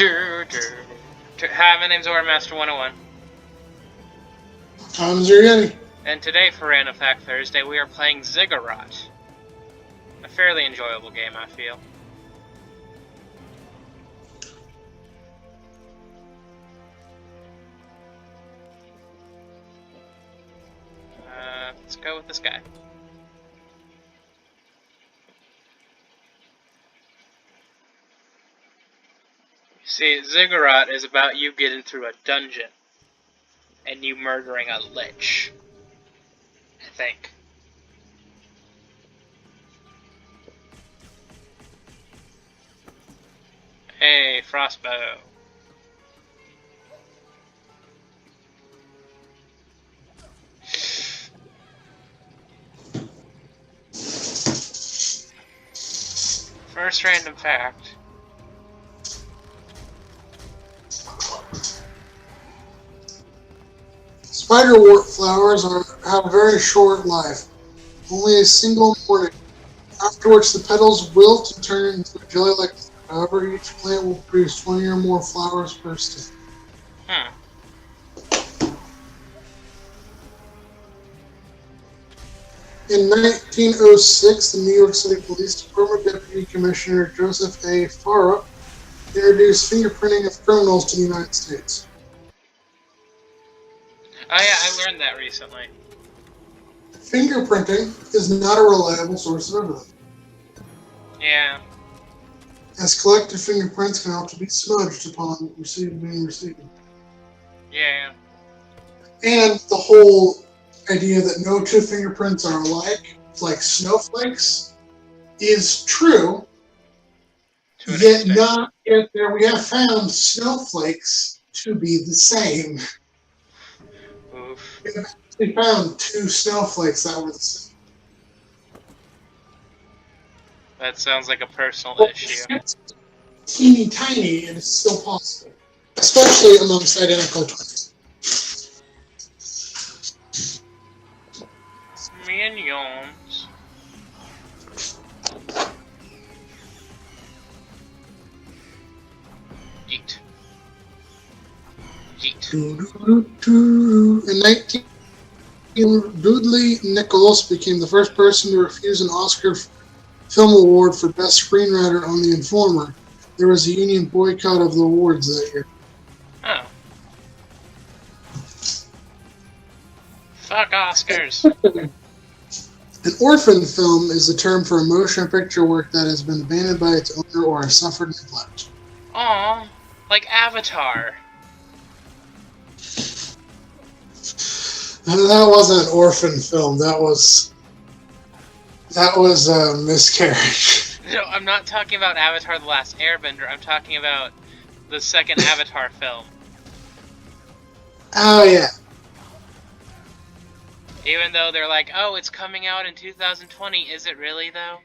Hi, my name's AuraMaster 101. I'm Zero Yeti. And today for Random Fact Thursday, we are playing Ziggurat. A fairly enjoyable game, I feel. Let's go with this guy. See, Ziggurat is about you getting through a dungeon and you murdering a lich, I think. Hey, Frostbow. First random fact. Spiderwort flowers have a very short life, only a single morning. Afterwards, the petals wilt and turn into a jelly-like liquid. However, each plant will produce 20 or more flowers per stem. In 1906, the New York City Police Department Deputy Commissioner Joseph A. Farah introduced fingerprinting of criminals to the United States. Oh yeah, I learned that recently. Fingerprinting is not a reliable source of evidence. Yeah. As collected fingerprints can often be smudged upon being received. Yeah. And the whole idea that no two fingerprints are alike, like snowflakes, is true. Yet not yet there we have found snowflakes to be the same. Oof. We have actually found two snowflakes that were the same. That sounds like a personal issue. It's teeny tiny and it's still possible. Especially amongst identical twins. Minions. Yeet. Yeet. In 19, Dudley Nichols became the first person to refuse an Oscar Film Award for Best Screenwriter on The Informer. There was a union boycott of the awards that year. Oh. Fuck Oscars. An orphan film is the term for a motion picture work that has been abandoned by its owner or has suffered neglect. Aw, like Avatar. That wasn't an orphan film. That was a miscarriage. No, I'm not talking about Avatar: The Last Airbender. I'm talking about the second Avatar film. Oh, yeah. Even though they're like, oh, it's coming out in 2020, is it really, though?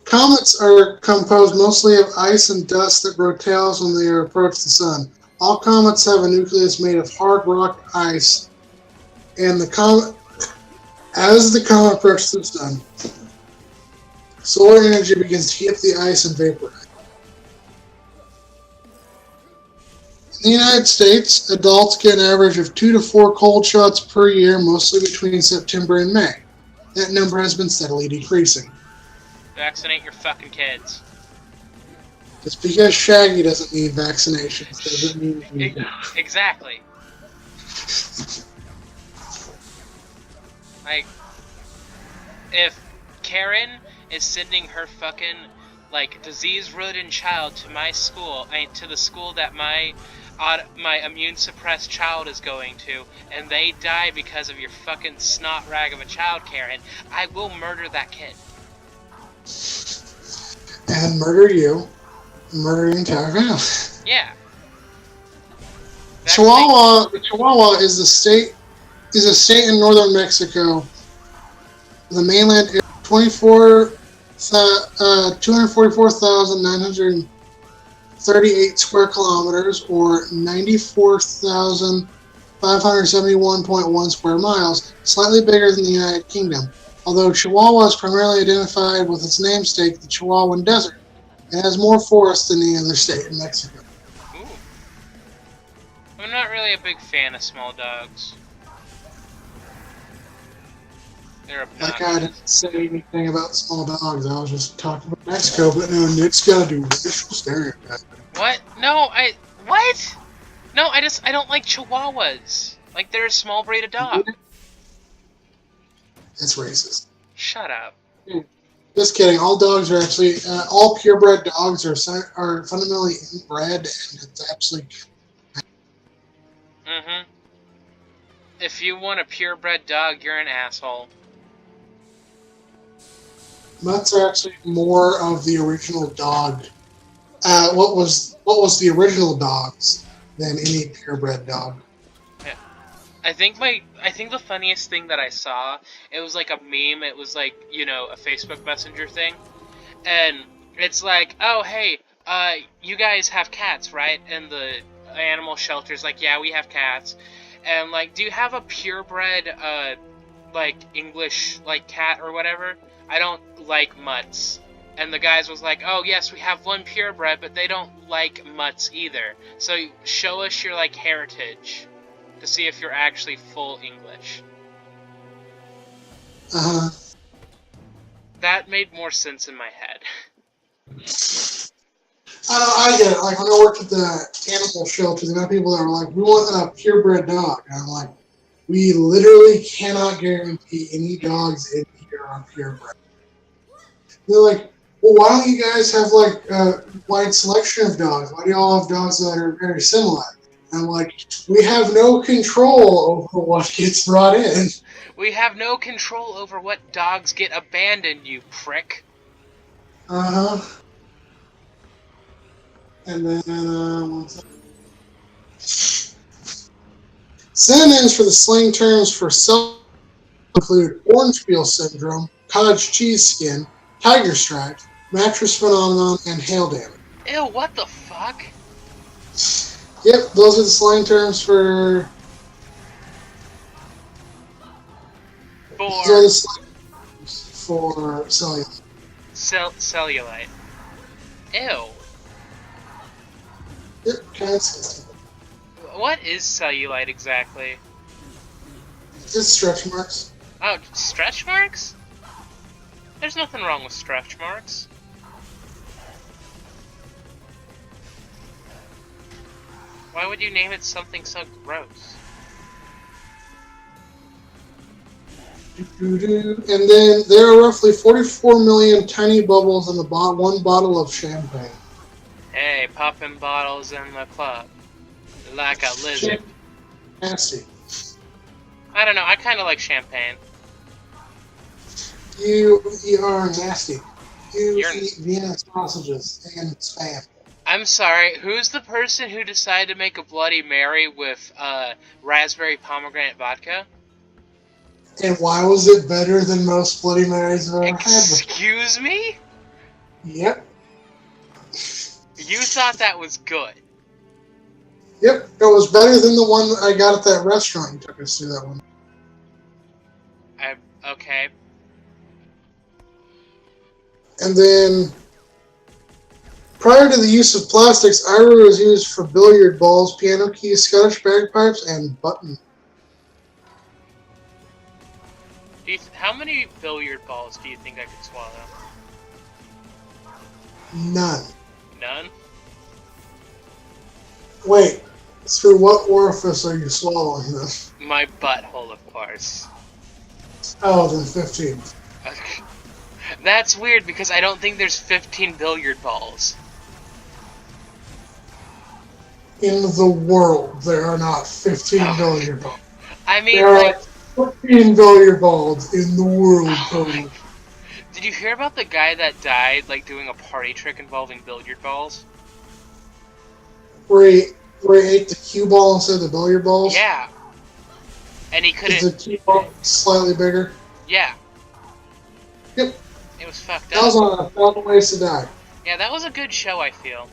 Comets are composed mostly of ice and dust that grow tails when they approach the sun. All comets have a nucleus made of hard rock ice, and as the comet approaches the sun, solar energy begins to heat up the ice and vaporize. In the United States, adults get an average of 2 to 4 cold shots per year, mostly between September and May. That number has been steadily decreasing. Vaccinate your fucking kids. Just because Shaggy doesn't need vaccinations doesn't mean you do. Exactly. Like, if Karen is sending her fucking, like, disease-ridden child to my school, to the school that my immune-suppressed child is going to, and they die because of your fucking snot rag of a child, Karen, I will murder that kid. And murder you. Murder your entire family. Yeah. Chihuahua is a state in northern Mexico. The mainland is 244,938 square kilometers, or 94,571.1 square miles, slightly bigger than the United Kingdom. Although Chihuahua is primarily identified with its namesake, the Chihuahuan Desert, It has more forest than any other state in Mexico. Ooh. I'm not really a big fan of small dogs. They're Like obnoxious. I didn't say anything about small dogs. I was just talking about Mexico, but no, Nick's got to do racial stereotyping. What? No, what? No, I don't like Chihuahuas. Like, they're a small breed of dog. It's racist. Shut up. Just kidding. All dogs are actually, all purebred dogs are fundamentally inbred, and it's actually. Mm-hmm. If you want a purebred dog, you're an asshole. Mutts are actually more of the original dog. What was the original dogs than any purebred dog? Yeah. I think the funniest thing that I saw, it was like a meme. It was like, you know, a Facebook Messenger thing, and it's like, oh hey, you guys have cats, right? And the animal shelter's like, yeah, we have cats, and like, do you have a purebred like English like cat or whatever? I don't like mutts. And the guys was like, oh yes, we have one purebred, but they don't like mutts either. So show us your like heritage to see if you're actually full English. Uh-huh. That made more sense in my head. I get it. Like when I worked at the animal shelter, there were people that were like, "We want a purebred dog," and I'm like, "We literally cannot guarantee any dogs in here are purebred." They're like, "Well, why don't you guys have like a wide selection of dogs? Why do y'all have dogs that are very similar?" And I'm like, "We have no control over what gets brought in. We have no control over what dogs get abandoned, you prick." Uh huh. And then, synonyms for the slang terms for self include orange peel syndrome, cottage cheese skin, tiger stripes, mattress phenomenon, and hail damage. Ew, what the fuck? Yep, those are the slang terms for. Those are the slang terms for cellulite. Cellulite. Ew. Yep, kind of sensitive. What is cellulite exactly? Just stretch marks. Oh, stretch marks? There's nothing wrong with stretch marks. Why would you name it something so gross? And then there are roughly 44 million tiny bubbles in one bottle of champagne. Hey, popping bottles in the club. Like a lizard. Nasty. I don't know, I kind of like champagne. You are nasty. You eat Vienna sausages and spam. I'm sorry, who's the person who decided to make a Bloody Mary with raspberry pomegranate vodka? And why was it better than most Bloody Marys I've ever had before? Excuse me? Yep. You thought that was good. Yep, it was better than the one that I got at that restaurant. You took us to that one. Okay. And then, prior to the use of plastics, ivory was used for billiard balls, piano keys, Scottish bagpipes, and button. How many billiard balls do you think I could swallow? None. None? Wait, through what orifice are you swallowing them? My butthole, of course. Oh, then 15. That's weird because I don't think there's 15 billiard balls. In the world, there are not 15 billiard balls. I mean, there are 14 billiard balls in the world total. Did you hear about the guy that died, like, doing a party trick involving billiard balls? Where he ate the cue ball instead of the billiard balls? Yeah. And he couldn't... Is the cue ball slightly bigger? Yeah. Yep. It was fucked up. That was on 1,000 Ways to Die. Yeah, that was a good show, I feel.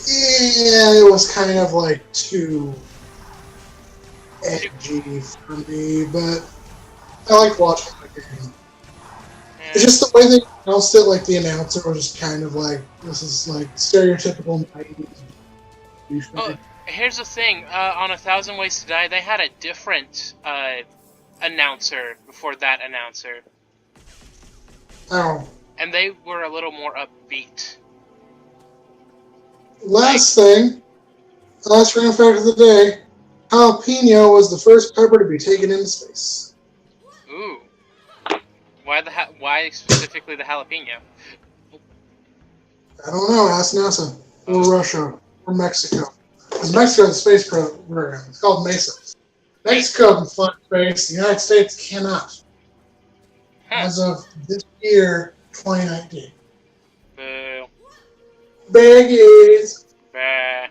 Yeah, it was kind of like too edgy for me, but I like watching the game. Yeah. It's just the way they announced it. Like the announcer was just kind of like, "This is like stereotypical '90s Oh, douchebag." here's the thing. On A Thousand Ways to Die, they had a different announcer before that announcer, Oh, and they were a little more upbeat. last thing, last random fact of the day: jalapeno was the first pepper to be taken into space. Ooh, why specifically the jalapeno? I don't know. Ask NASA or Oh, Russia or Mexico. Because Mexico has a space program. It's called MESA. Mesa. Mexico can fly space. The United States cannot. Huh. As of this year, 2019. Boo. Baggies. Bah.